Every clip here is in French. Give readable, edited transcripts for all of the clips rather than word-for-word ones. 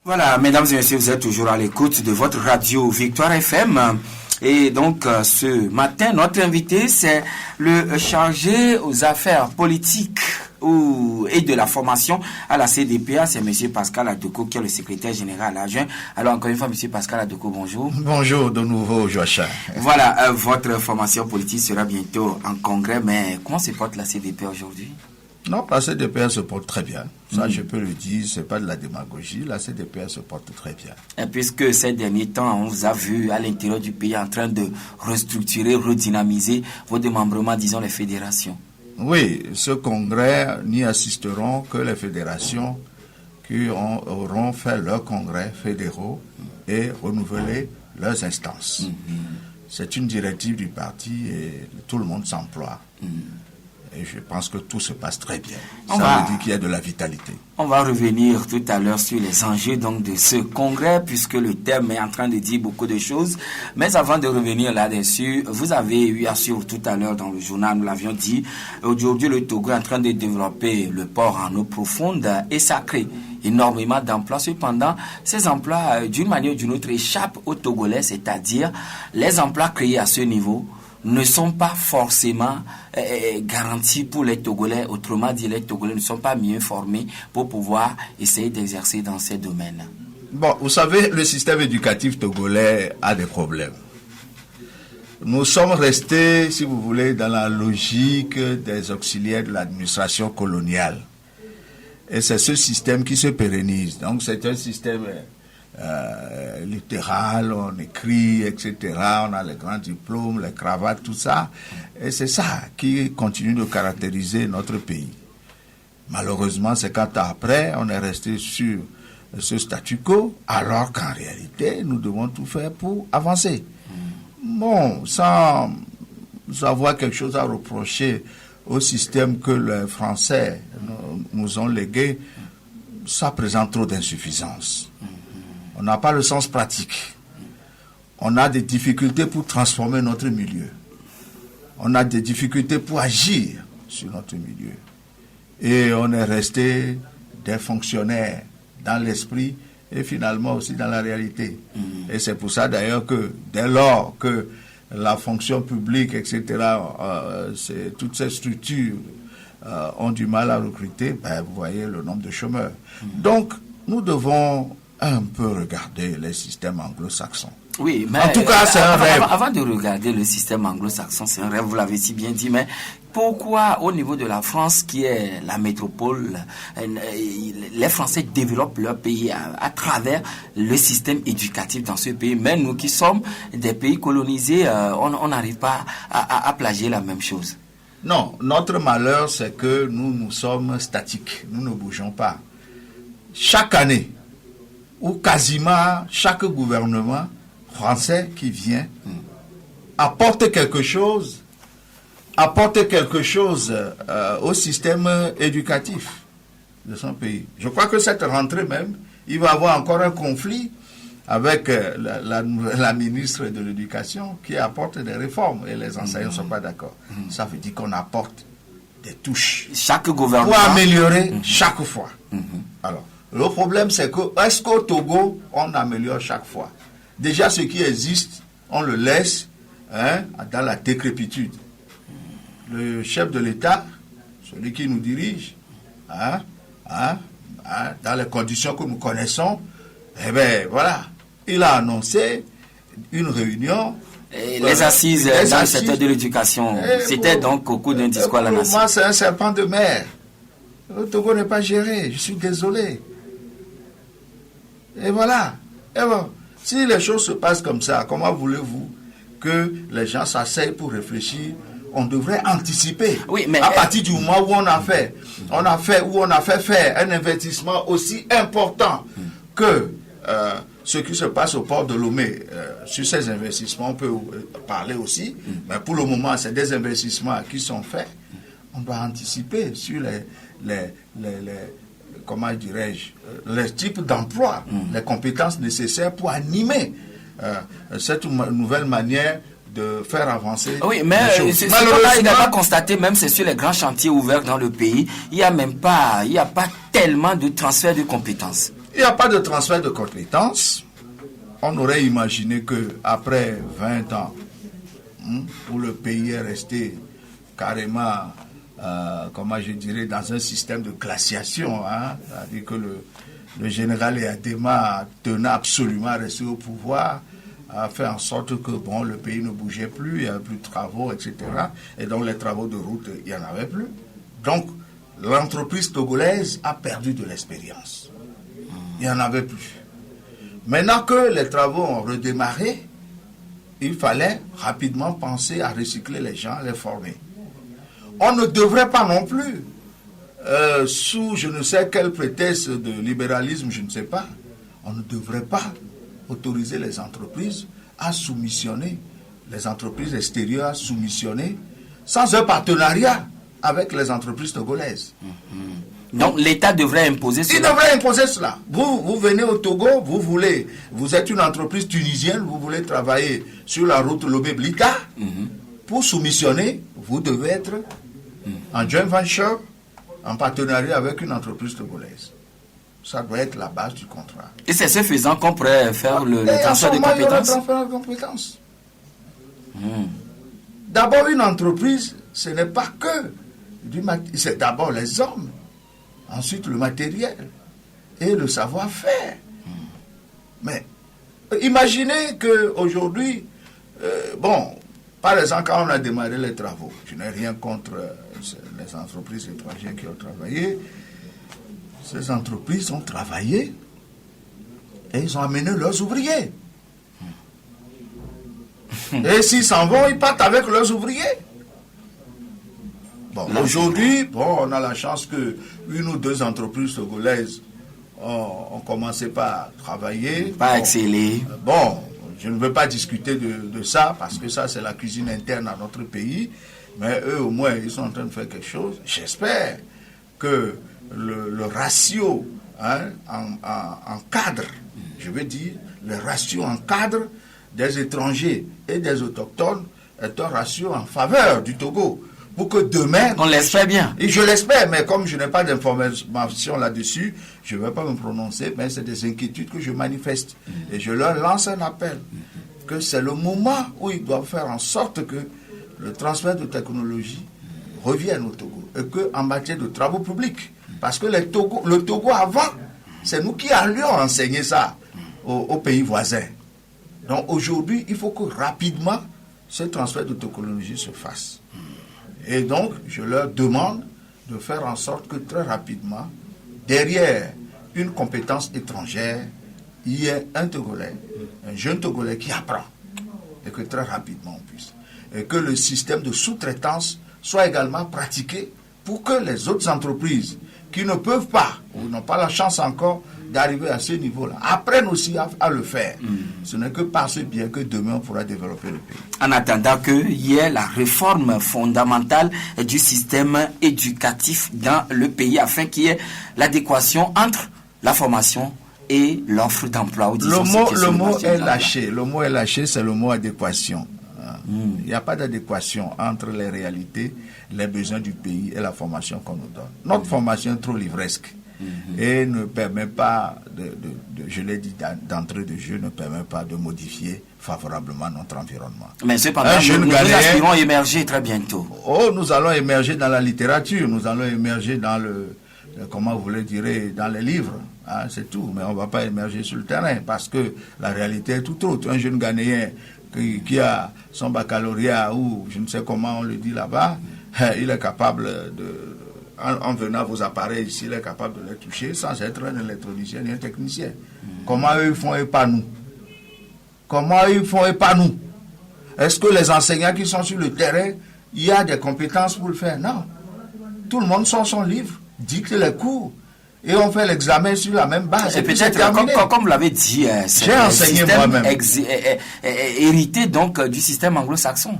Voilà, mesdames et messieurs, vous êtes toujours à l'écoute de votre radio Victoire FM. Et donc, ce matin, notre invité, c'est le chargé aux affaires politiques et de la formation à la CDPA, c'est M. Pascal Adoko, qui est le secrétaire général adjoint. Alors, encore une fois, M. Pascal Adoko, bonjour. Bonjour de nouveau, Joachim. Voilà, votre formation politique sera bientôt en congrès, mais comment se porte la CDPA aujourd'hui? Non, la CDPA se porte très bien. Ça, je peux le dire, c'est pas de la démagogie. La CDPA se porte très bien. Et puisque ces derniers temps, on vous a vu à l'intérieur du pays en train de restructurer, redynamiser vos démembrements, disons, les fédérations. Oui, ce congrès n'y assisteront que les fédérations qui auront fait leurs congrès fédéraux et renouvelé leurs instances. C'est une directive du parti et tout le monde s'emploie. Et je pense que tout se passe très bien. Ça veut dire qu'il y a de la vitalité. On va revenir tout à l'heure sur les enjeux donc de ce congrès, puisque le thème est en train de dire beaucoup de choses. Mais avant de revenir là-dessus, vous avez eu à suivre tout à l'heure dans le journal, nous l'avions dit, aujourd'hui le Togo est en train de développer le port en eau profonde et ça crée énormément d'emplois. Cependant, ces emplois, d'une manière ou d'une autre, échappent aux Togolais, c'est-à-dire les emplois créés à ce niveau ne sont pas forcément garantis pour les Togolais. Autrement dit, les Togolais ne sont pas mieux formés pour pouvoir essayer d'exercer dans ces domaines. Bon, vous savez, le système éducatif togolais a des problèmes. Nous sommes restés, si vous voulez, dans la logique des auxiliaires de l'administration coloniale. Et c'est ce système qui se pérennise. Donc c'est un système littéral, on écrit, etc. On a les grands diplômes, les cravates, tout ça. Et c'est ça qui continue de caractériser notre pays. Malheureusement, c'est quand après, on est resté sur ce statu quo, alors qu'en réalité, nous devons tout faire pour avancer. Bon, sans avoir quelque chose à reprocher au système que les Français nous ont légué, ça présente trop d'insuffisances. On n'a pas le sens pratique. On a des difficultés pour transformer notre milieu. On a des difficultés pour agir sur notre milieu. Et on est resté des fonctionnaires dans l'esprit et finalement aussi dans la réalité. Et c'est pour ça d'ailleurs que dès lors que la fonction publique, etc., toutes ces structures ont du mal à recruter, vous voyez le nombre de chômeurs. Donc, nous devons un peu regarder les systèmes anglo-saxons. Oui, mais en tout cas, c'est un rêve. Avant de regarder le système anglo-saxon, c'est un rêve, vous l'avez si bien dit, mais pourquoi au niveau de la France, qui est la métropole, les Français développent leur pays à travers le système éducatif dans ce pays, mais nous qui sommes des pays colonisés, on n'arrive pas à plagier la même chose? Non, notre malheur, c'est que nous sommes statiques, nous ne bougeons pas. Chaque année, ou quasiment chaque gouvernement français qui vient apporte quelque chose au système éducatif de son pays. Je crois que cette rentrée même, il va y avoir encore un conflit avec la ministre de l'Éducation qui apporte des réformes et les enseignants ne sont pas d'accord. Ça veut dire qu'on apporte des touches chaque gouvernement pour améliorer chaque fois. Alors, le problème, c'est que, est-ce qu'au Togo, on améliore chaque fois? Déjà, ce qui existe, on le laisse dans la décrépitude. Le chef de l'État, celui qui nous dirige, dans les conditions que nous connaissons, voilà, il a annoncé une réunion. Les assises dans le secteur de l'éducation, c'était donc au cours d'un discours à la nation. Moi, c'est un serpent de mer. Le Togo n'est pas géré, je suis désolé. Et voilà. Et bon, si les choses se passent comme ça, comment voulez-vous que les gens s'asseyent pour réfléchir? On devrait anticiper. Oui, mais à partir du moment où on a fait faire un investissement aussi important que ce qui se passe au port de Lomé. Sur ces investissements, on peut parler aussi, mais pour le moment, c'est des investissements qui sont faits. On doit anticiper sur comment dirais-je, les types d'emploi, les compétences nécessaires pour animer cette nouvelle manière de faire avancer. Oui, mais ce qu'on a également constaté, même c'est sur les grands chantiers ouverts dans le pays, il n'y a pas tellement de transfert de compétences. Il n'y a pas de transfert de compétences. On aurait imaginé qu'après 20 ans, où le pays est resté carrément, comment je dirais, dans un système de glaciation, c'est-à-dire que le général Eyadema tenait absolument à rester au pouvoir, a fait en sorte que le pays ne bougeait plus, il n'y avait plus de travaux, etc. Et donc les travaux de route, il n'y en avait plus. Donc l'entreprise togolaise a perdu de l'expérience. Il n'y en avait plus. Maintenant que les travaux ont redémarré, il fallait rapidement penser à recycler les gens, à les former. On ne devrait pas non plus, sous je ne sais quel prétexte de libéralisme, je ne sais pas, on ne devrait pas autoriser les entreprises à soumissionner, les entreprises extérieures à soumissionner, sans un partenariat avec les entreprises togolaises. Donc l'État devrait imposer cela. Il devrait imposer cela. Vous venez au Togo, vous êtes une entreprise tunisienne, vous voulez travailler sur la route Lomé-Blita. Pour soumissionner, vous devez être en joint venture, en partenariat avec une entreprise togolaise. Ça doit être la base du contrat. Et c'est ce faisant qu'on pourrait faire le transfert de compétences. Il y aura le transfert de compétences. D'abord, une entreprise, ce n'est pas que c'est d'abord les hommes, ensuite le matériel et le savoir-faire. Mais imaginez qu'aujourd'hui, par exemple, quand on a démarré les travaux, je n'ai rien contre les entreprises étrangères qui ont travaillé. Ces entreprises ont travaillé et ils ont amené leurs ouvriers. Et s'ils s'en vont, ils partent avec leurs ouvriers. Aujourd'hui, on a la chance que une ou deux entreprises togolaises ont commencé par travailler. Pas exceller. Je ne veux pas discuter de ça, parce que ça, c'est la cuisine interne à notre pays. Mais eux, au moins, ils sont en train de faire quelque chose. J'espère que le ratio en cadre, je veux dire, le ratio en cadre des étrangers et des autochtones est un ratio en faveur du Togo. Pour que demain... On l'espère bien. Et je l'espère, mais comme je n'ai pas d'information là-dessus, je ne vais pas me prononcer, mais c'est des inquiétudes que je manifeste. Et je leur lance un appel, que c'est le moment où ils doivent faire en sorte que le transfert de technologie revienne au Togo. Et qu'en matière de travaux publics, parce que le Togo avant, c'est nous qui allions enseigner ça aux pays voisins. Donc aujourd'hui, il faut que rapidement, ce transfert de technologie se fasse. Et donc, je leur demande de faire en sorte que très rapidement, derrière une compétence étrangère, il y ait un Togolais, un jeune Togolais qui apprend. Et que très rapidement on puisse. Et que le système de sous-traitance soit également pratiqué pour que les autres entreprises qui ne peuvent pas, ou n'ont pas la chance encore d'arriver à ce niveau-là, apprennent aussi à le faire. Ce n'est que par ce biais que demain on pourra développer le pays. En attendant qu'il y ait la réforme fondamentale du système éducatif dans le pays, afin qu'il y ait l'adéquation entre la formation et l'offre d'emploi. Le mot est lâché. Le mot est lâché, c'est le mot adéquation. Il n'y a pas d'adéquation entre les réalités, les besoins du pays et la formation qu'on nous donne. Notre formation est trop livresque et ne permet pas, je l'ai dit d'entrée de jeu, ne permet pas de modifier favorablement notre environnement. Mais cependant, nous aspirons émerger très bientôt. Nous allons émerger dans la littérature, nous allons émerger dans comment vous le direz, dans les livres. C'est tout, mais on ne va pas émerger sur le terrain parce que la réalité est tout autre. Un jeune Ghanéen qui a son baccalauréat ou je ne sais comment on le dit là-bas, il est capable en venant à vos appareils ici, il est capable de les toucher sans être un électronicien ni un technicien. Comment eux font et pas nous? Comment ils font et pas nous? Est-ce que les enseignants qui sont sur le terrain, il y a des compétences pour le faire? Non. Tout le monde sort son livre, dicte les cours. Et on fait l'examen sur la même base. Et peut-être, comme vous l'avez dit, c'est un système hérité donc du système anglo-saxon.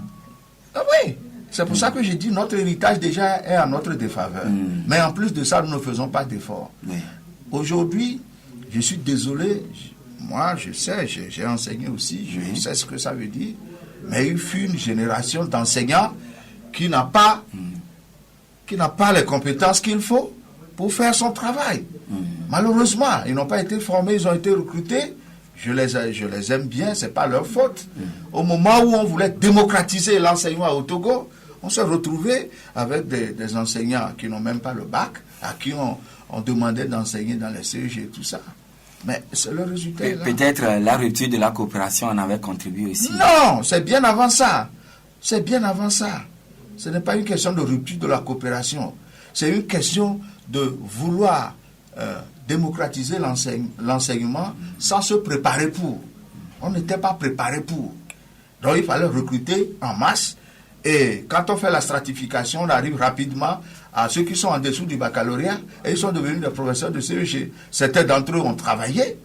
Ah oui, c'est pour ça que j'ai dit notre héritage déjà est à notre défaveur. Mais en plus de ça, nous ne faisons pas d'efforts. Aujourd'hui, je suis désolé, moi je sais, j'ai enseigné aussi, je sais ce que ça veut dire, mais il fut une génération d'enseignants qui n'a pas les compétences qu'il faut pour faire son travail. Malheureusement, ils n'ont pas été formés, ils ont été recrutés. Je les aime bien, c'est pas leur faute. Au moment où on voulait démocratiser l'enseignement au Togo, on s'est retrouvé avec des enseignants qui n'ont même pas le bac, à qui on demandait d'enseigner dans les CEG et tout ça. Mais c'est le résultat. Peut-être la rupture de la coopération en avait contribué aussi. Non, c'est bien avant ça. C'est bien avant ça. Ce n'est pas une question de rupture de la coopération. C'est une question de vouloir démocratiser l'enseignement sans se préparer pour. On n'était pas préparé pour. Donc il fallait recruter en masse. Et quand on fait la stratification, on arrive rapidement à ceux qui sont en dessous du baccalauréat et ils sont devenus des professeurs de CEG. Certains d'entre eux ont travaillé,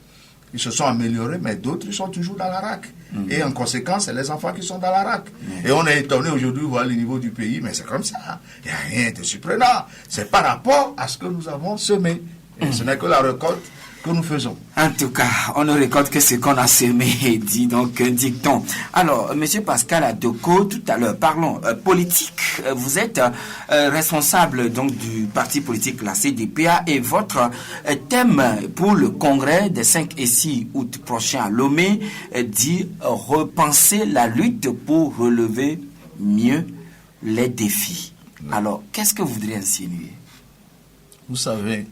ils se sont améliorés, mais d'autres ils sont toujours dans la RAC. Et en conséquence, c'est les enfants qui sont dans la RAC. Et on est étonné aujourd'hui de voir le niveau du pays, mais c'est comme ça. Il n'y a rien de surprenant. C'est par rapport à ce que nous avons semé. Et ce n'est que la récolte que nous faisons. En tout cas, on ne récolte que ce qu'on a semé, dit donc un dicton. Alors, Monsieur Pascal Adoko, tout à l'heure, parlons politique. Vous êtes responsable donc du parti politique, la CDPA, et votre thème pour le congrès des 5 et 6 août prochain à Lomé dit repenser la lutte pour relever mieux les défis. Alors, qu'est-ce que vous voudriez insinuer? Vous savez,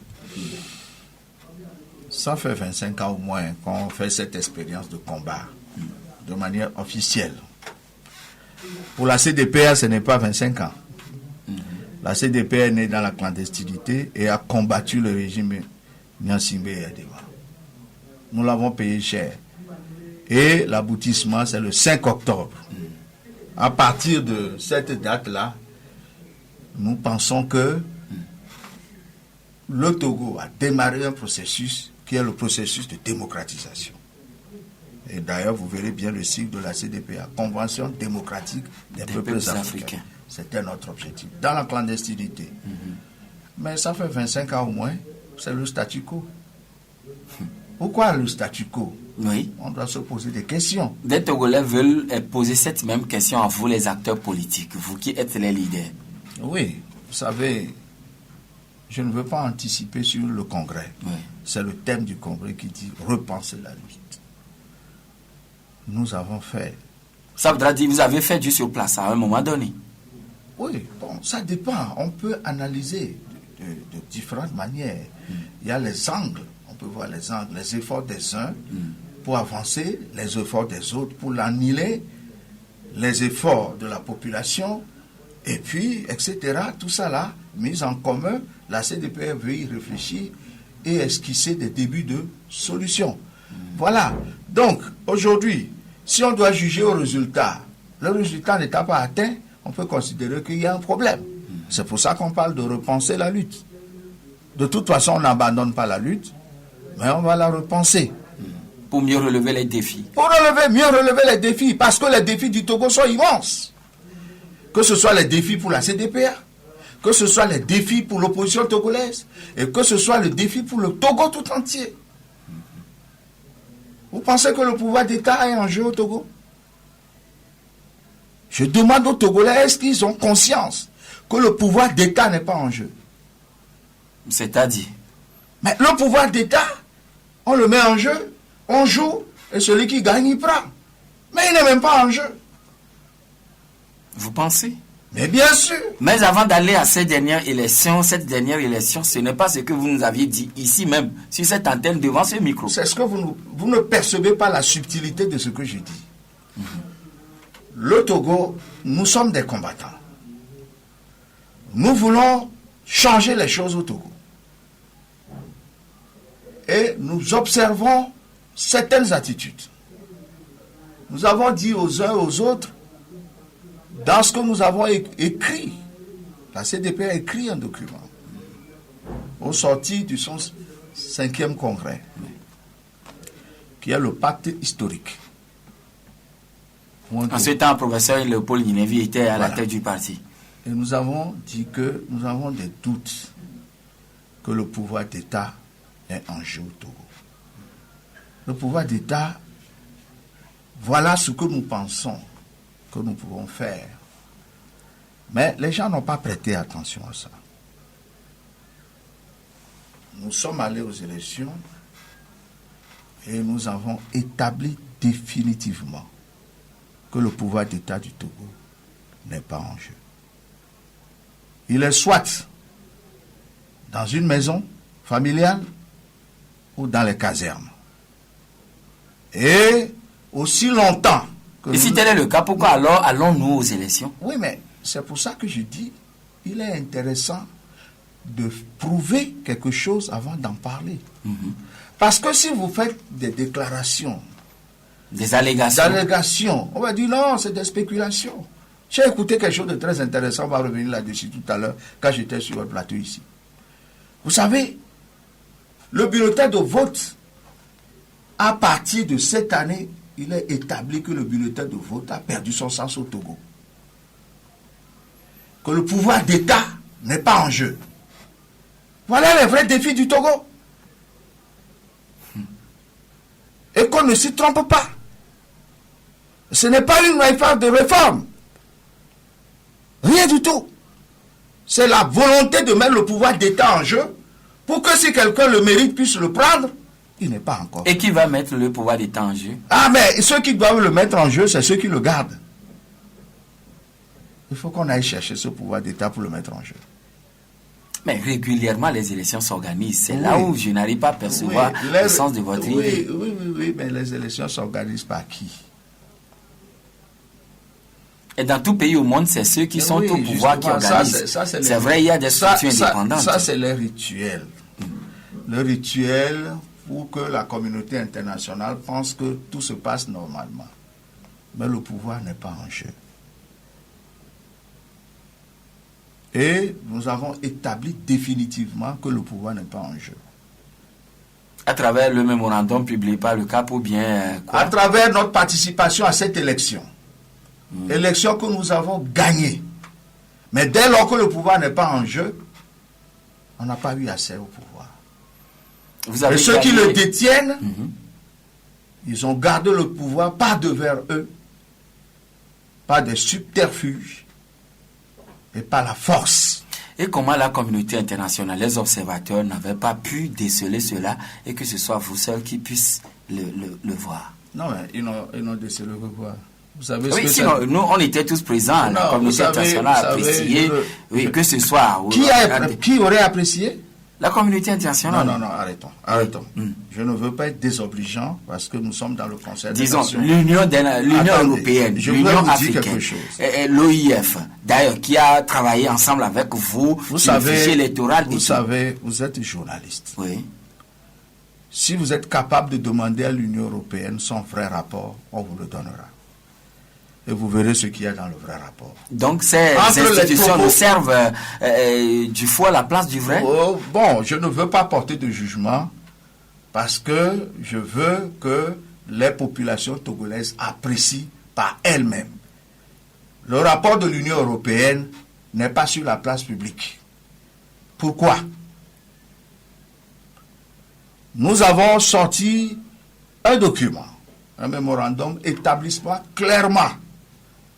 ça fait 25 ans au moins qu'on fait cette expérience de combat de manière officielle. Pour la CDPA, ce n'est pas 25 ans. La CDPA est née dans la clandestinité et a combattu le régime Nyansimbe et Adema. Nous l'avons payé cher. Et l'aboutissement, c'est le 5 octobre. À partir de cette date-là, nous pensons que le Togo a démarré un processus qui est le processus de démocratisation. Et d'ailleurs, vous verrez bien le cycle de la CDPA, Convention démocratique des peuples africains. C'était notre objectif, dans la clandestinité. Mais ça fait 25 ans au moins, c'est le statu quo. Pourquoi le statu quo? Oui. On doit se poser des questions. Des Togolais veulent poser cette même question à vous, les acteurs politiques, vous qui êtes les leaders. Oui, vous savez, je ne veux pas anticiper sur le congrès. Oui. C'est le thème du congrès qui dit repenser la lutte. Nous avons fait. Ça voudra dire vous avez fait du sur place à un moment donné. Oui, bon, ça dépend. On peut analyser de différentes manières. Il y a les angles. On peut voir les angles, les efforts des uns pour avancer, les efforts des autres pour l'annihiler, les efforts de la population, et puis, etc. Tout ça là, mis en commun, la CDPR veut y réfléchir et esquisser des débuts de solutions. Voilà. Donc, aujourd'hui, si on doit juger au résultat, le résultat n'étant pas atteint, on peut considérer qu'il y a un problème. C'est pour ça qu'on parle de repenser la lutte. De toute façon, on n'abandonne pas la lutte, mais on va la repenser. Pour mieux relever les défis. Pour mieux relever les défis, parce que les défis du Togo sont immenses. Que ce soit les défis pour la CDPA, que ce soit les défis pour l'opposition togolaise, et que ce soit le défi pour le Togo tout entier. Vous pensez que le pouvoir d'État est en jeu au Togo? Je demande aux Togolais, est-ce qu'ils ont conscience que le pouvoir d'État n'est pas en jeu? C'est-à-dire? Mais le pouvoir d'État, on le met en jeu, on joue, et celui qui gagne, il prend. Mais il n'est même pas en jeu. Vous pensez? Mais bien sûr. Mais avant d'aller à cette dernière élection, ce n'est pas ce que vous nous aviez dit ici même, sur cette antenne, devant ce micro. C'est ce que vous ne percevez pas la subtilité de ce que je dis. Le Togo, nous sommes des combattants. Nous voulons changer les choses au Togo. Et nous observons certaines attitudes. Nous avons dit aux uns et aux autres, dans ce que nous avons écrit, la CDP a écrit un document au sorti du son 5e congrès, qui est le pacte historique. En ce temps, le professeur Léopold Ninevi était à la tête du parti. Et nous avons dit que nous avons des doutes que le pouvoir d'État est en jeu au Togo. Le pouvoir d'État, voilà ce que nous pensons que nous pouvons faire. Mais les gens n'ont pas prêté attention à ça. nous sommes allés aux élections et nous avons établi définitivement que le pouvoir d'État du Togo n'est pas en jeu. Il est soit dans une maison familiale ou dans les casernes. Et aussi longtemps que Et si tel est le cas, pourquoi alors allons-nous aux élections? Oui, mais c'est pour ça que je dis, il est intéressant de prouver quelque chose avant d'en parler. Parce que si vous faites des déclarations, des allégations, on va dire non, c'est des spéculations. J'ai écouté quelque chose de très intéressant, on va revenir là-dessus tout à l'heure, quand j'étais sur le plateau ici. Vous savez, le bulletin de vote, à partir de cette année, il est établi que le bulletin de vote a perdu son sens au Togo. Que le pouvoir d'État n'est pas en jeu. Voilà les vrais défis du Togo. Et qu'on ne s'y trompe pas. Ce n'est pas une réforme de réforme. Rien du tout. C'est la volonté de mettre le pouvoir d'État en jeu pour que si quelqu'un le mérite puisse le prendre. Il n'est pas encore. Et qui va mettre le pouvoir d'État en jeu? Ah, mais ceux qui doivent le mettre en jeu, c'est ceux qui le gardent. Il faut qu'on aille chercher ce pouvoir d'État pour le mettre en jeu. Mais régulièrement, les élections s'organisent. C'est là où je n'arrive pas à percevoir le sens de votre idée. Oui, mais les élections s'organisent par qui? Et dans tout pays au monde, c'est ceux qui sont au pouvoir qui organisent. C'est vrai, il y a des structures indépendantes. Ça, c'est les rituels. Le rituel pour que la communauté internationale pense que tout se passe normalement. Mais le pouvoir n'est pas en jeu. Et nous avons établi définitivement que le pouvoir n'est pas en jeu. À travers le mémorandum publié par le CAP ou bien quoi? À travers notre participation à cette élection. Élection que nous avons gagnée. Mais dès lors que le pouvoir n'est pas en jeu, on n'a pas eu accès au pouvoir. Et ceux qui le détiennent, ils ont gardé le pouvoir pas devers eux, pas des subterfuges, et pas la force. Et comment la communauté internationale, les observateurs n'avaient pas pu déceler cela et que ce soit vous seuls qui puissent le voir? Non, mais ils n'ont décelé que quoi? Vous savez oui, sinon, nous, on était tous présents, la communauté internationale a apprécié, que ce soit... Qui aurait apprécié? La communauté internationale. Non, arrêtons. Je ne veux pas être désobligeant parce que nous sommes dans le Conseil des Nations. Disons, l'Union européenne, l'Union africaine, l'OIF, d'ailleurs, qui a travaillé ensemble avec vous sur le fichier électoral. Vous savez, vous êtes journaliste. Oui. Si vous êtes capable de demander à l'Union européenne son vrai rapport, on vous le donnera. Et vous verrez ce qu'il y a dans le vrai rapport. Donc ces institutions nous servent du faux à la place du vrai? Bon, je ne veux pas porter de jugement parce que je veux que les populations togolaises apprécient par elles-mêmes. Le rapport de l'Union européenne n'est pas sur la place publique. Pourquoi? Nous avons sorti un document, un mémorandum établissant clairement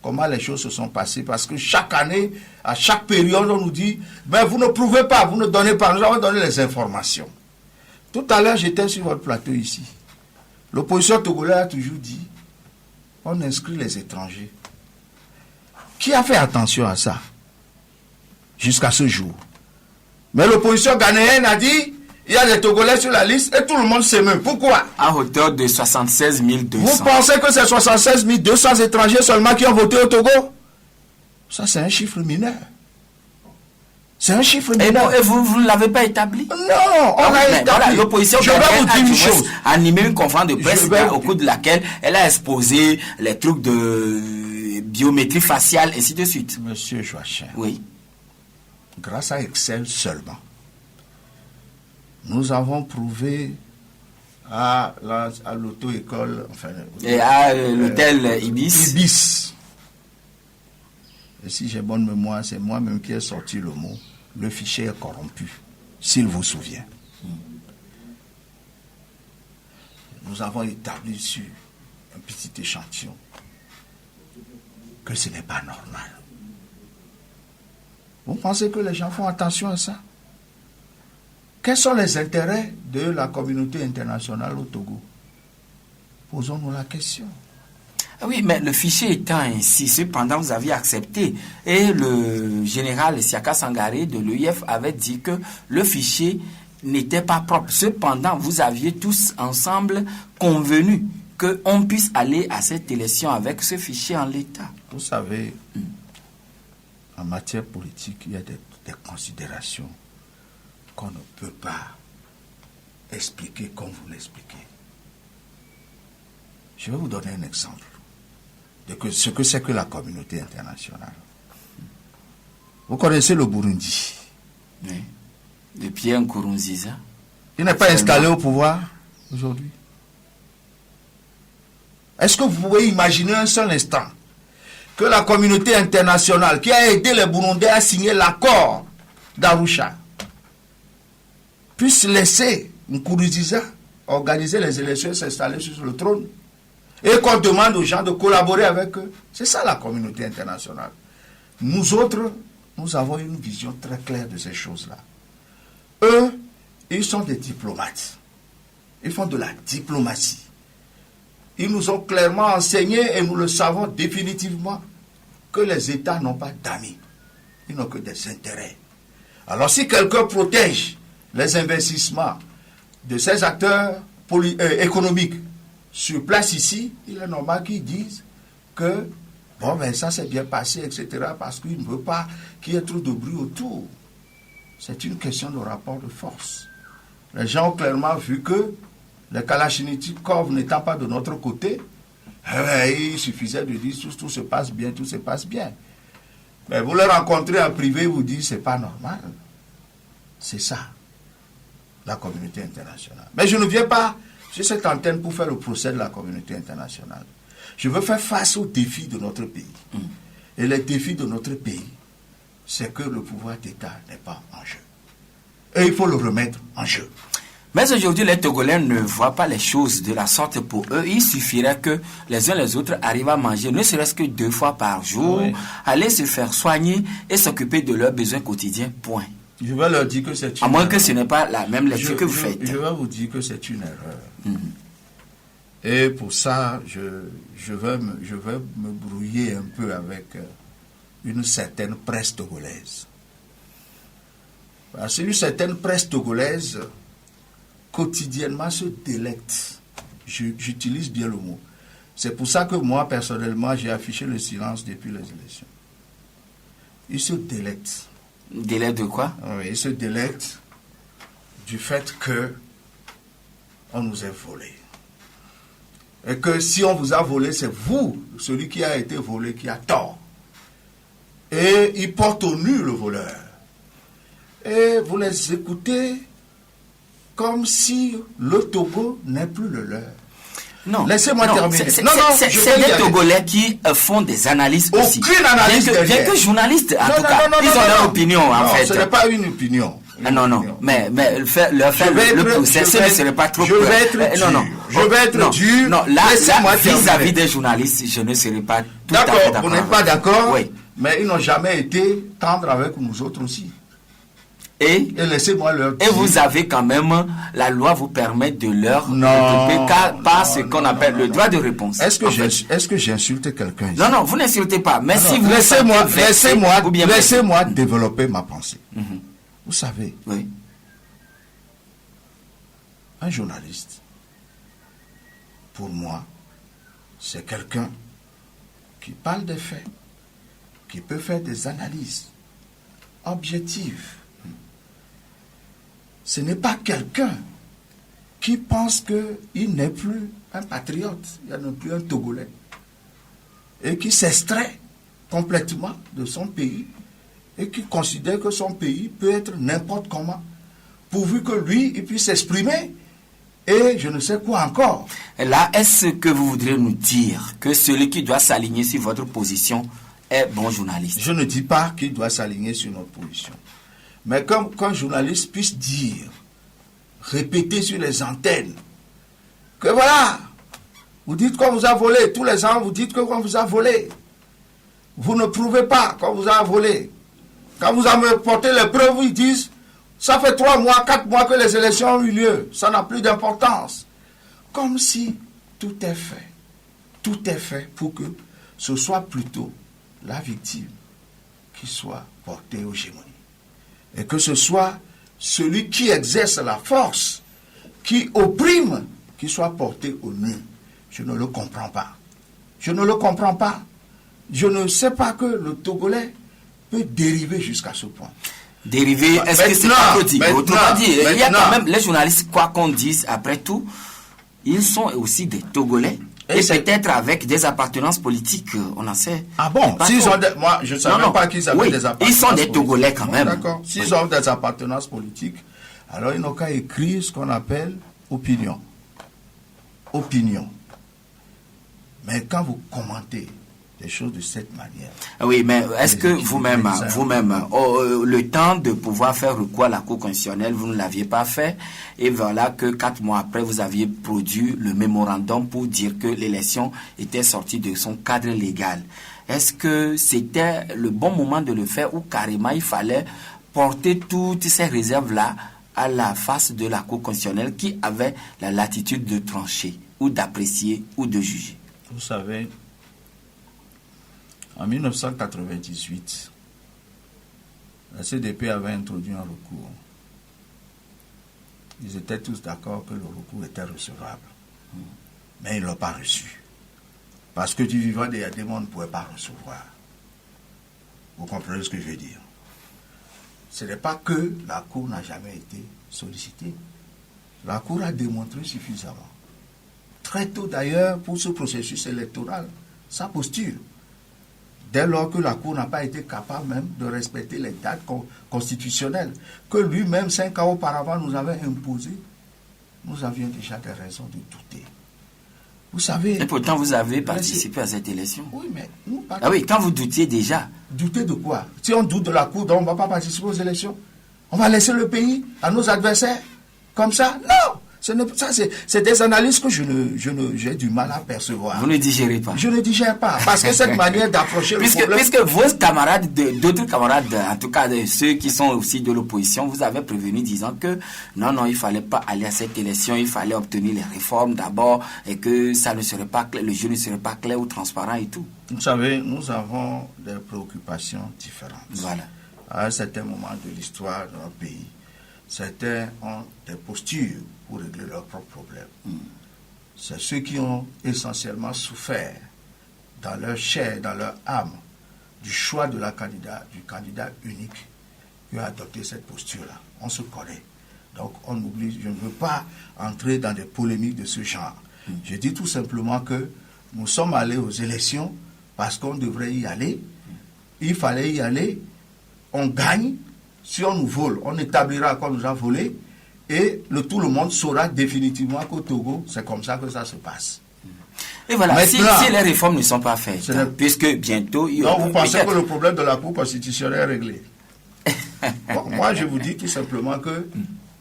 comment les choses se sont passées, parce que chaque année, à chaque période, on nous dit, mais vous ne prouvez pas, vous ne donnez pas, nous avons donné les informations. Tout à l'heure, j'étais sur votre plateau ici. L'opposition togolaise a toujours dit, on inscrit les étrangers. Qui a fait attention à ça jusqu'à ce jour? Mais l'opposition ghanéenne a dit, il y a des Togolais sur la liste et tout le monde s'émeut. Pourquoi? À hauteur de 76 200. Vous pensez que c'est 76 200 étrangers seulement qui ont voté au Togo? Ça, c'est un chiffre mineur. C'est un chiffre mineur. Et vous ne l'avez pas établi? Non, on l'a établi. Voilà, l'opposition a animé une conférence de presse au cours de laquelle elle a exposé les trucs de biométrie faciale, ainsi de suite. Monsieur Joachim. Oui. Grâce à Excel seulement, nous avons prouvé à l'auto-école, enfin, et à l'hôtel Ibis. Et si j'ai bonne mémoire, c'est moi-même qui ai sorti le mot. Le fichier est corrompu, s'il vous souvient. Nous avons établi sur un petit échantillon que ce n'est pas normal. Vous pensez que les gens font attention à ça? quels sont les intérêts de la communauté internationale au Togo? Posons-nous la question. Oui, mais le fichier étant ainsi, cependant, vous aviez accepté. Et le général Siaka Sangaré de l'EIF avait dit que le fichier n'était pas propre. Cependant, vous aviez tous ensemble convenu qu'on puisse aller à cette élection avec ce fichier en l'état. Vous savez, en matière politique, il y a des considérations qu'on ne peut pas expliquer comme vous l'expliquez. Je vais vous donner un exemple de ce que c'est que la communauté internationale. Vous connaissez le Burundi? Oui. De Pierre Nkurunziza. Il n'est pas installé au pouvoir aujourd'hui. Est-ce que vous pouvez imaginer un seul instant que la communauté internationale qui a aidé les Burundais à signer l'accord d'Arusha puisse laisser Nkurunziza organiser les élections et s'installer sur le trône et qu'on demande aux gens de collaborer avec eux? C'est ça la communauté internationale. Nous autres, nous avons une vision très claire de ces choses-là. Eux, ils sont des diplomates. Ils font de la diplomatie. Ils nous ont clairement enseigné, et nous le savons définitivement, que les États n'ont pas d'amis. Ils n'ont que des intérêts. Alors si quelqu'un protège les investissements de ces acteurs économiques sur place ici, il est normal qu'ils disent que bon, ben ça s'est bien passé, etc., parce qu'il ne veut pas qu'il y ait trop de bruit autour. C'est une question de rapport de force. Les gens ont clairement vu que les Kalachnikov n'étant pas de notre côté, il suffisait de dire tout se passe bien, tout se passe bien. Mais vous les rencontrez en privé, vous dites c'est pas normal. C'est ça, la communauté internationale. Mais je ne viens pas sur cette antenne pour faire le procès de la communauté internationale. Je veux faire face aux défis de notre pays. Et les défis de notre pays, c'est que le pouvoir d'État n'est pas en jeu. Et il faut le remettre en jeu. Mais aujourd'hui, les Togolais ne voient pas les choses de la sorte pour eux. Il suffirait que les uns les autres arrivent à manger, ne serait-ce que 2 fois par jour, oui, aller se faire soigner et s'occuper de leurs besoins quotidiens, point. Je vais leur dire que c'est une erreur. À moins que ce n'est pas la même lecture que vous faites. Je vais vous dire que c'est une erreur. Et pour ça, je vais me brouiller un peu avec une certaine presse togolaise. Parce qu'une certaine presse togolaise quotidiennement se délecte. J'utilise bien le mot. C'est pour ça que moi, personnellement, j'ai affiché le silence depuis les élections. Ils se délectent. Délecte de quoi? Oui, ils se délectent du fait que on nous a volé. Et que si on vous a volé, c'est vous, celui qui a été volé, qui a tort. Et ils portent au nu le voleur. Et vous les écoutez comme si le Togo n'est plus le leur. Non. Laissez-moi terminer. C'est des Togolais qui font des analyses aussi. Aucune analyse bien que journalistes, en tout cas, ils ont leur opinion, en fait. Ce n'est pas une opinion. Non. Mais le procès, ce ne serait pas trop... Je vais être dur. Je vais être dur. Non, là, vis-à-vis des journalistes, je ne serai pas tout à fait d'accord. D'accord, vous n'êtes pas d'accord, oui. Mais ils n'ont jamais été tendres avec nous autres aussi. Et laissez-moi leur dire. Et vous avez quand même, la loi vous permet de leur par ce qu'on appelle le droit de réponse. Est-ce que j'insulte quelqu'un ici? Non, vous n'insultez pas. Mais si vous laissez-moi développer ma pensée. Vous savez, oui, un journaliste, pour moi, c'est quelqu'un qui parle des faits, qui peut faire des analyses objectives. Ce n'est pas quelqu'un qui pense qu'il n'est plus un patriote, il n'est plus un Togolais, et qui s'extrait complètement de son pays et qui considère que son pays peut être n'importe comment, pourvu que lui, il puisse s'exprimer, et je ne sais quoi encore. Et là, est-ce que vous voudrez nous dire que celui qui doit s'aligner sur votre position est bon journaliste? Je ne dis pas qu'il doit s'aligner sur notre position. Mais comme qu'un journaliste puisse dire, répéter sur les antennes, que voilà, vous dites qu'on vous a volé, tous les ans vous dites qu'on vous a volé. Vous ne prouvez pas qu'on vous a volé. Quand vous avez porté les preuves, ils disent, Ça fait 3 mois, 4 mois que les élections ont eu lieu. Ça n'a plus d'importance. Comme si tout est fait. Tout est fait pour que ce soit plutôt la victime qui soit portée aux gémonies. Et que ce soit celui qui exerce la force, qui opprime, qui soit porté au nu. Je ne le comprends pas. Je ne le comprends pas. Je ne sais pas que le Togolais peut dériver jusqu'à ce point. Dériver, est-ce que c'est pas trop dit? Autrement dit, il y a quand même les journalistes, quoi qu'on dise, après tout, ils sont aussi des Togolais. Et peut-être avec des appartenances politiques, on en sait. Ah bon? Moi, je ne savais pas qu'ils avaient des appartenances. Ils sont des Togolais quand même. D'accord. S'ils ont des appartenances politiques, alors ils n'ont qu'à écrire ce qu'on appelle opinion. Opinion. Mais quand vous commentez des choses de cette manière. Oui, mais est-ce que vous-même, le temps de pouvoir faire recours à la Cour constitutionnelle, vous ne l'aviez pas fait, et voilà que 4 mois après, vous aviez produit le mémorandum pour dire que l'élection était sortie de son cadre légal. Est-ce que c'était le bon moment de le faire ou carrément il fallait porter toutes ces réserves-là à la face de la Cour constitutionnelle qui avait la latitude de trancher ou d'apprécier ou de juger? Vous savez, en 1998, la CDP avait introduit un recours. Ils étaient tous d'accord que le recours était recevable. Mais ils ne l'ont pas reçu. Parce que du vivant des Yadémon, on ne pouvait pas recevoir. Vous comprenez ce que je veux dire? Ce n'est pas que la Cour n'a jamais été sollicitée. La Cour a démontré suffisamment. Très tôt d'ailleurs, pour ce processus électoral, sa posture. Dès lors que la Cour n'a pas été capable même de respecter les dates constitutionnelles, que lui-même, 5 ans auparavant, nous avait imposées, nous avions déjà des raisons de douter. Vous savez... Et pourtant, vous avez participé à cette élection. Oui, mais nous... Ah oui, quand vous doutiez déjà. Douter de quoi? Si on doute de la Cour, donc on ne va pas participer aux élections. On va laisser le pays à nos adversaires comme ça? Non! Ça, c'est des analyses que j'ai du mal à percevoir. Vous ne digérez pas. Je ne digère pas, parce que cette manière d'approcher le problème... Puisque vos camarades, d'autres camarades, en tout cas de ceux qui sont aussi de l'opposition, vous avez prévenu disant que non, il ne fallait pas aller à cette élection, il fallait obtenir les réformes d'abord et que ça ne serait pas clair, le jeu ne serait pas clair ou transparent et tout. Vous savez, nous avons des préoccupations différentes. Voilà. À un certain moment de l'histoire de notre pays, certains ont des postures pour régler leurs propres problèmes. C'est ceux qui ont essentiellement souffert dans leur chair, dans leur âme, du choix du candidat unique qui a adopté cette posture-là. On se connaît. Donc on oublie, je ne veux pas entrer dans des polémiques de ce genre. Je dis tout simplement que nous sommes allés aux élections parce qu'on devrait y aller. Il fallait y aller. On gagne. Si on nous vole, on établira qu'on nous a volé et tout le monde saura définitivement qu'au Togo, c'est comme ça que ça se passe. Et voilà, maintenant, si les réformes ne sont pas faites, puisque bientôt... Donc vous pensez que le problème de la Cour constitutionnelle est réglé? Bon, moi, je vous dis tout simplement que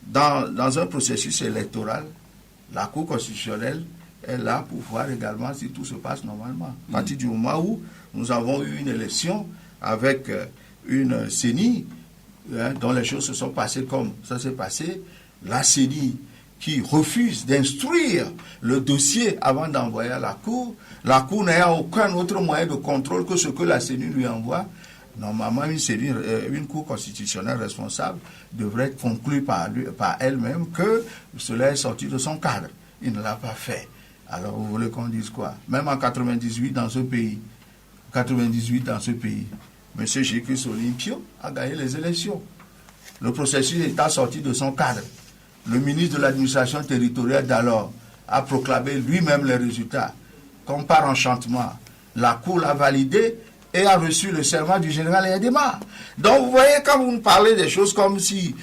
dans un processus électoral, la Cour constitutionnelle est là pour voir également si tout se passe normalement. À partir du moment où nous avons eu une élection avec une CENI, dont les choses se sont passées comme ça s'est passé, la CENI qui refuse d'instruire le dossier avant d'envoyer à la Cour n'ayant aucun autre moyen de contrôle que ce que la CENI lui envoie, normalement une Cour constitutionnelle responsable devrait conclure par elle-même que cela est sorti de son cadre. Il ne l'a pas fait. Alors vous voulez qu'on dise quoi? Même en 98 dans ce pays, M. Jécus Olympio a gagné les élections. Le processus est sorti de son cadre. Le ministre de l'administration territoriale d'alors a proclamé lui-même les résultats. Comme par enchantement, la Cour l'a validé et a reçu le serment du général Yadema. Donc vous voyez, quand vous nous parlez des choses comme si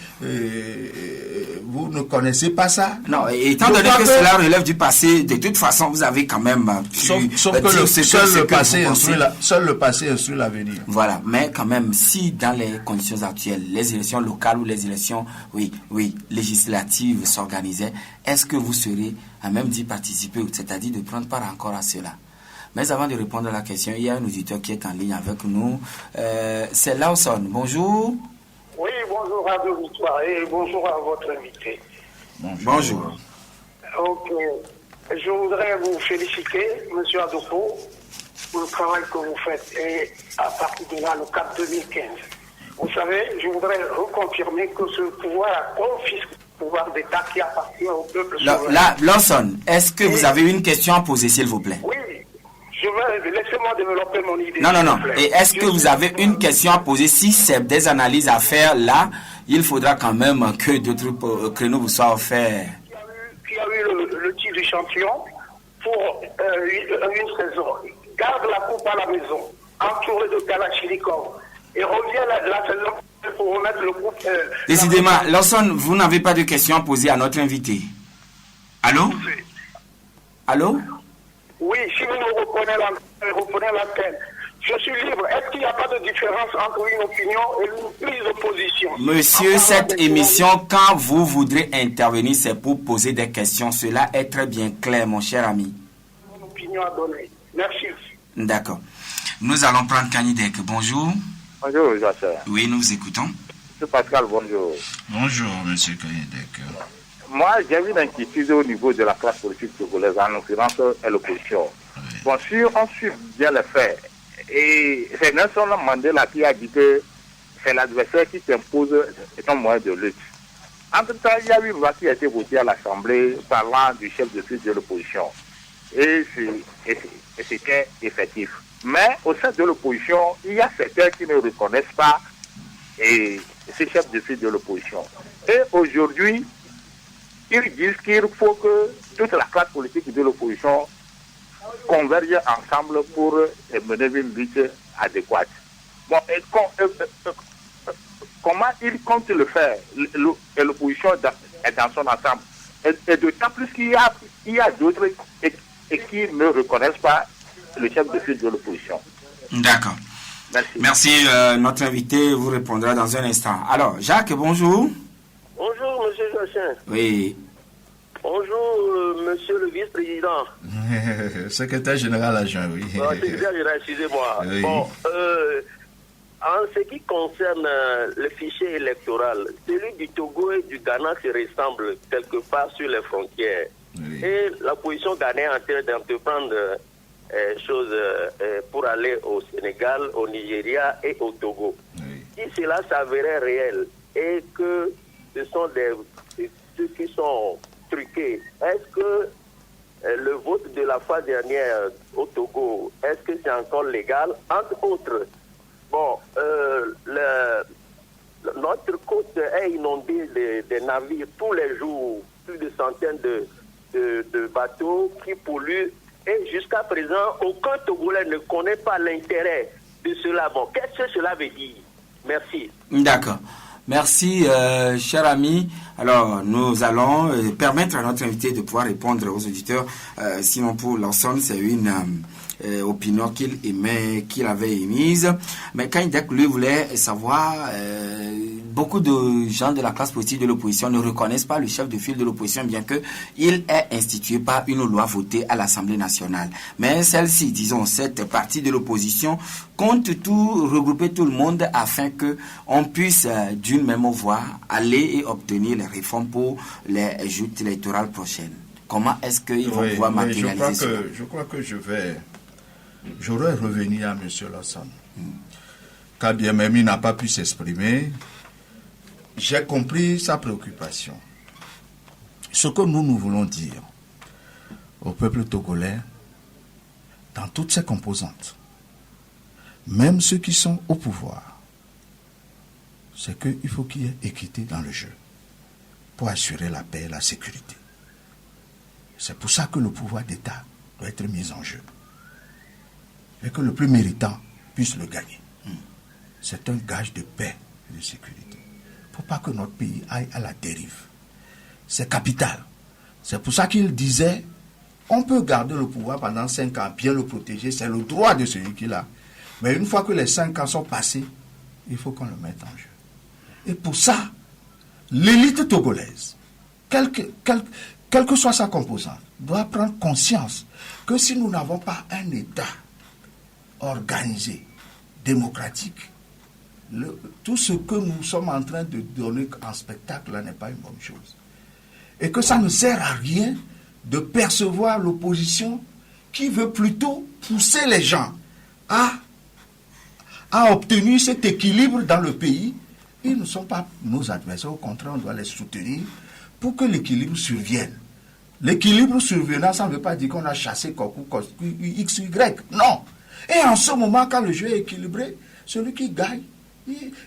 vous ne connaissez pas ça. Non, et étant donné que cela relève du passé, de toute façon, vous avez quand même sauf que seul le passé instruit l'avenir. Voilà, mais quand même, si dans les conditions actuelles, les élections locales ou les élections, législatives s'organisaient, est-ce que vous serez à même d'y participer, c'est-à-dire de prendre part encore à cela? Mais avant de répondre à la question, il y a un auditeur qui est en ligne avec nous. C'est Lawson. Bonjour. Oui, bonjour à deux victoires et bonjour à votre invité. Bonjour. Ok. Je voudrais vous féliciter, M. Adofo, pour le travail que vous faites et à partir de là, le cap 2015. Vous savez, je voudrais reconfirmer que ce pouvoir confisque le pouvoir d'État qui appartient au peuple souverain. Lawson, est-ce que vous avez une question à poser, s'il vous plaît? Oui, laissez-moi développer mon idée. Non. Et est-ce que vous avez une question à poser? Si c'est des analyses à faire là, il faudra quand même que d'autres créneaux vous soient offerts. Qui a eu le titre de champion pour une saison, garde la coupe à la maison, entouré de Kalachnikov, et revient la saison pour remettre le groupe. Décidément, Lawson, vous n'avez pas de questions à poser à notre invité. Allô? Allô? Oui, si vous me reprenez l'antenne, je suis libre. Est-ce qu'il n'y a pas de différence entre une opinion et une prise de position? Monsieur, cette émission, quand vous voudrez intervenir, c'est pour poser des questions. Cela est très bien clair, mon cher ami. Mon opinion à donner. Merci. D'accord. Nous allons prendre Kanidek. Bonjour. Bonjour, Jacques. Oui, nous vous écoutons. Monsieur Pascal, bonjour. Bonjour, monsieur Kanidek. Moi, j'ai une inquiétude au niveau de la classe politique togolaise, en l'occurrence, et l'opposition. Oui. Bon, si on suit bien les faits, et c'est Nelson Mandela qui a dit que c'est l'adversaire qui s'impose est un moyen de lutte. Entre-temps, il y a eu une loi qui a été votée à l'Assemblée parlant du chef de file de l'opposition. Et c'était effectif. Mais au sein de l'opposition, il y a certains qui ne reconnaissent pas ces chefs de file de l'opposition. Et aujourd'hui, ils disent qu'il faut que toute la classe politique de l'opposition converge ensemble pour mener une lutte adéquate. Bon, comment ils comptent le faire? L'opposition est dans son ensemble. Et d'autant plus qu'il y a d'autres et qui ne reconnaissent pas le chef de file de l'opposition. D'accord. Merci. Notre invité vous répondra dans un instant. Alors, Jacques, bonjour. Bonjour, monsieur Jachin. Oui. Bonjour, monsieur le vice-président. Secrétaire général adjoint, oui. Secrétaire général, excusez-moi. Oui. Bon, en ce qui concerne le fichier électoral, celui du Togo et du Ghana se ressemblent quelque part sur les frontières. Oui. Et la position ghanéenne est en train d'entreprendre choses pour aller au Sénégal, au Nigeria et au Togo. Oui. Si cela s'avérait réel et que ce sont ceux qui sont truqués, est-ce que le vote de la fois dernière au Togo, est-ce que c'est encore légal? Entre autres, bon, notre côte est inondée de navires tous les jours, plus de centaines de bateaux qui polluent. Et jusqu'à présent, aucun Togolais ne connaît pas l'intérêt de cela. Bon, qu'est-ce que cela veut dire? Merci. D'accord. Merci, cher ami. Alors, nous allons permettre à notre invité de pouvoir répondre aux auditeurs. Sinon, pour l'ensemble, c'est une opinion qu'il avait émise. Mais quand lui voulait savoir, beaucoup de gens de la classe politique de l'opposition ne reconnaissent pas le chef de file de l'opposition, bien qu'il est institué par une loi votée à l'Assemblée nationale. Mais celle-ci, disons, cette partie de l'opposition, compte regrouper tout le monde afin que on puisse, d'une même voix, aller et obtenir les réformes pour les joutes électorales prochaines. Comment est-ce qu'ils vont pouvoir matérialiser cela? Je crois que j'aurais revenu à M. Lawson. Quand bien même il n'a pas pu s'exprimer, j'ai compris sa préoccupation. Ce que nous voulons dire au peuple togolais, dans toutes ses composantes, même ceux qui sont au pouvoir, c'est qu'il faut qu'il y ait équité dans le jeu pour assurer la paix et la sécurité. C'est pour ça que le pouvoir d'État doit être mis en jeu et que le plus méritant puisse le gagner. C'est un gage de paix et de sécurité. Il ne faut pas que notre pays aille à la dérive. C'est capital. C'est pour ça qu'il disait, on peut garder le pouvoir pendant 5 ans, bien le protéger, c'est le droit de celui qui l'a. Mais une fois que les 5 ans sont passés, il faut qu'on le mette en jeu. Et pour ça, l'élite togolaise, quelle que soit sa composante, doit prendre conscience que si nous n'avons pas un État organisé, démocratique, tout ce que nous sommes en train de donner en spectacle là n'est pas une bonne chose. Et que ça ne sert à rien de percevoir l'opposition qui veut plutôt pousser les gens à obtenir cet équilibre dans le pays. Ils ne sont pas nos adversaires, au contraire, on doit les soutenir pour que l'équilibre survienne. L'équilibre survenant, ça ne veut pas dire qu'on a chassé Kokou, X, Y. Non. Et en ce moment, quand le jeu est équilibré, celui qui gagne,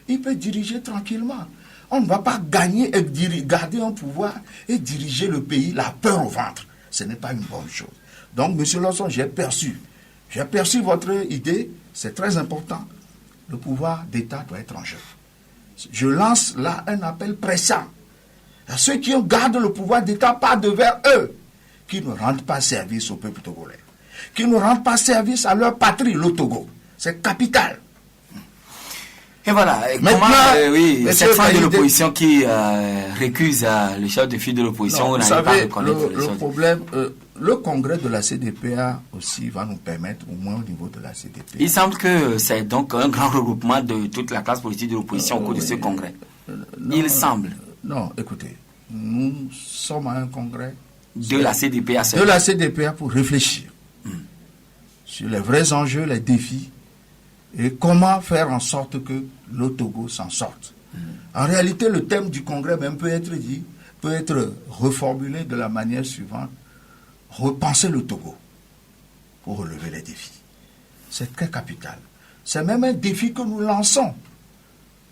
il peut diriger tranquillement. On ne va pas gagner et garder un pouvoir et diriger le pays la peur au ventre. Ce n'est pas une bonne chose. Donc, M. Lawson, j'ai perçu votre idée, c'est très important. Le pouvoir d'État doit être en jeu. Je lance là un appel pressant à ceux qui gardent le pouvoir d'État, pas devers eux, qui ne rendent pas service au peuple togolais, qui ne rendent pas service à leur patrie, le Togo. C'est capital. Et voilà, cette fin de l'opposition qui récuse le chef de file de l'opposition, vous savez, le problème, le congrès de la CDPA aussi va nous permettre, au moins au niveau de la CDPA. Il semble que c'est donc un grand regroupement de toute la classe politique de l'opposition au cours de ce congrès. Il semble. Non, écoutez, nous sommes à un congrès de la CDPA. De la CDPA pour réfléchir sur les vrais enjeux, les défis et comment faire en sorte que le Togo s'en sorte. En réalité, le thème du congrès même peut être reformulé de la manière suivante: repenser le Togo pour relever les défis. C'est très capital. C'est même un défi que nous lançons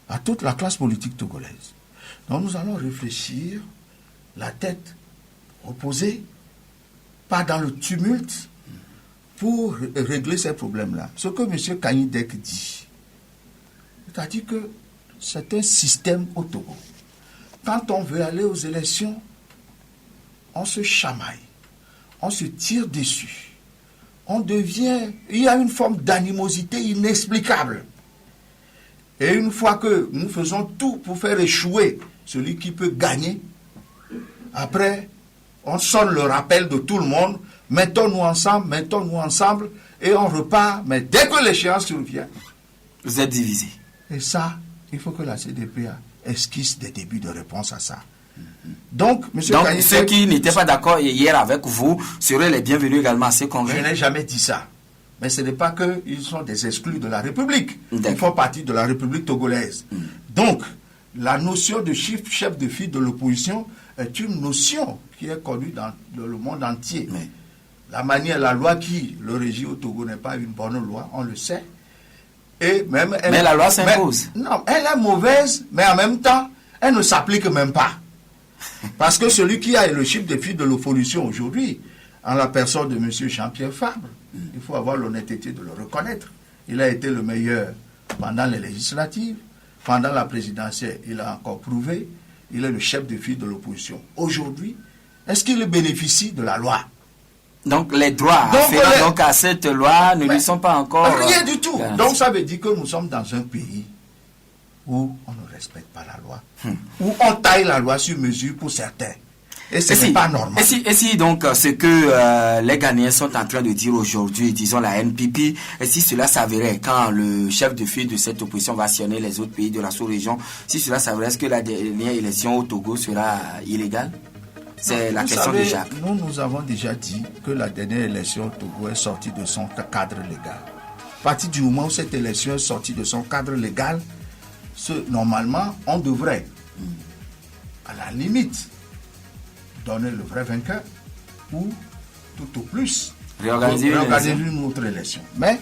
à toute la classe politique togolaise. Donc nous allons réfléchir, la tête reposée, pas dans le tumulte, pour régler ces problèmes-là. Ce que M. Kanyidek dit, c'est-à-dire que c'est un système au Togo. Quand on veut aller aux élections, on se chamaille, on se tire dessus, il y a une forme d'animosité inexplicable. Et une fois que nous faisons tout pour faire échouer celui qui peut gagner, après, on sonne le rappel de tout le monde, mettons-nous ensemble, et on repart, mais dès que l'échéance survient, vous êtes divisés. Et ça, il faut que la CDPA esquisse des débuts de réponse à ça. Donc, ceux qui n'étaient pas d'accord hier avec vous seraient les bienvenus également à ce congrès. Je n'ai jamais dit ça. Mais ce n'est pas qu'ils sont des exclus de la République. Ils font partie de la République togolaise. Donc, la notion de chef de file de l'opposition est une notion qui est connue dans le monde entier. La loi qui le régit au Togo n'est pas une bonne loi, on le sait. Et même mais la loi s'impose. Non, elle est mauvaise, mais en même temps, elle ne s'applique même pas. Parce que celui qui a le chef de file de l'opposition aujourd'hui, en la personne de M. Jean-Pierre Fabre, il faut avoir l'honnêteté de le reconnaître. Il a été le meilleur pendant les législatives, pendant la présidentielle, il a encore prouvé, il est le chef de file de l'opposition. Aujourd'hui, est-ce qu'il bénéficie de la loi? Donc les droits afférents à cette loi ne lui sont pas encore... Rien du tout. Donc ça veut dire que nous sommes dans un pays où on ne respecte pas la loi, où on taille la loi sur mesure pour certains. Et ce n'est pas normal. Et si donc ce que les Ghanéens sont en train de dire aujourd'hui, disons la NPP, et si cela s'avérait quand le chef de file de cette opposition va sillonner les autres pays de la sous-région, si cela s'avérait, est-ce que la dernière élection au Togo sera illégale? C'est la question de Jacques. Nous avons déjà dit que la dernière élection au Togo est sortie de son cadre légal. À partir du moment où cette élection est sortie de son cadre légal, normalement, on devrait, à la limite, donner le vrai vainqueur ou tout au plus réorganiser une autre élection. Mais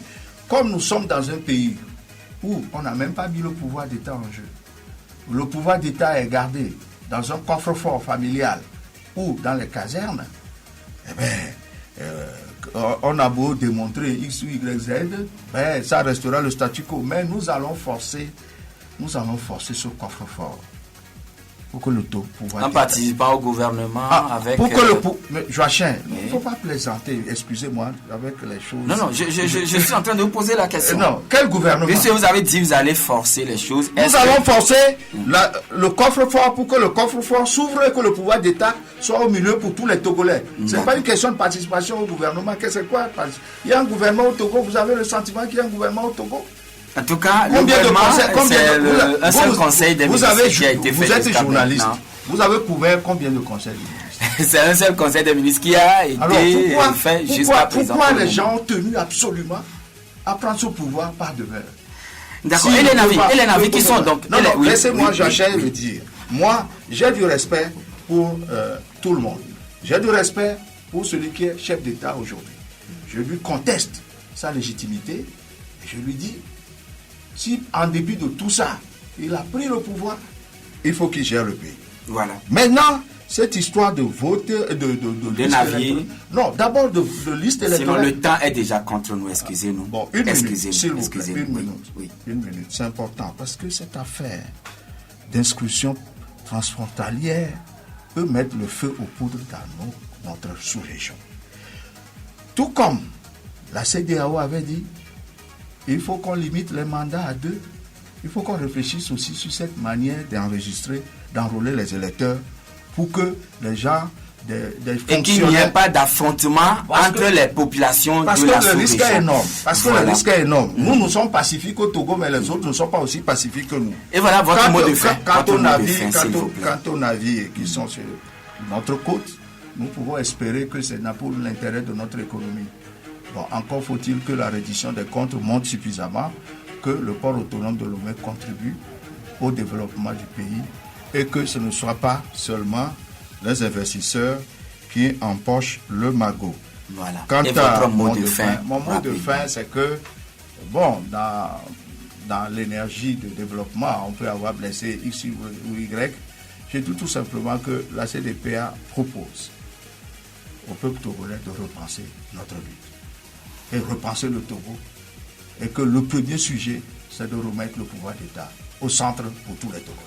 comme nous sommes dans un pays où on n'a même pas mis le pouvoir d'État en jeu, le pouvoir d'État est gardé dans un coffre-fort familial ou dans les casernes, on a beau démontrer X ou Y, Z, ça restera le statu quo. Mais nous allons forcer ce coffre-fort pour que le pouvoir... En participant au gouvernement avec... Pour que mais Joachim, il ne faut pas plaisanter, excusez-moi, avec les choses... Non, je suis en train de vous poser la question. Non, quel gouvernement? Puisque vous avez dit que vous allez forcer les choses... Nous allons forcer le coffre-fort pour que le coffre-fort s'ouvre et que le pouvoir d'État soit au milieu pour tous les Togolais. Ce n'est pas une question de participation au gouvernement. C'est quoi? Il y a un gouvernement au Togo, vous avez le sentiment qu'il y a un gouvernement au Togo? En tout cas, combien de conseils, un seul conseil des ministres qui a été fait. Vous êtes journaliste. Vous avez couvert combien de conseils des ministres? C'est un seul conseil des ministres qui a été fait jusqu'à présent. Pourquoi les gens ont tenu absolument à prendre ce pouvoir par devers? D'accord. Et les navires qui sont donc... Non, laissez-moi, j'achève de dire. Moi, j'ai du respect pour tout le monde. J'ai du respect pour celui qui est chef d'État aujourd'hui. Je lui conteste sa légitimité et je lui dis, si en dépit de tout ça, il a pris le pouvoir, il faut qu'il gère le pays. Voilà. Maintenant, cette histoire de vote, de navires. Non, d'abord de liste électorale. Sinon, le temps est déjà contre nous, excusez-nous. Bon, une minute, s'il vous plaît, une minute. Oui. Une minute, c'est important, parce que cette affaire d'inscription transfrontalière peut mettre le feu aux poudres dans notre sous-région. Tout comme la CEDEAO avait dit, il faut qu'on limite les mandats à 2. Il faut qu'on réfléchisse aussi sur cette manière d'enrôler les électeurs pour que les gens, des et qu'il n'y ait pas d'affrontement entre les populations de la sous-région. Parce que le risque est énorme. Le risque est énorme. Nous sommes pacifiques au Togo, mais les autres ne sont pas aussi pacifiques que nous. Et voilà votre mot de fin. Quant aux navires qui sont sur notre côte, nous pouvons espérer que c'est pour l'intérêt de notre économie. Bon, encore faut-il que la reddition des comptes monte suffisamment, que le port autonome de Lomé contribue au développement du pays et que ce ne soit pas seulement les investisseurs qui empochent le magot. Voilà. Quant et à votre mot de fin, mon mot de fin, c'est que, bon, dans l'énergie de développement, on peut avoir blessé X ou Y. Je dis tout simplement que la CDPA propose au peuple togolais de repenser notre lutte et repenser le Togo. Et que le premier sujet, c'est de remettre le pouvoir d'État au centre pour tous les Togolais.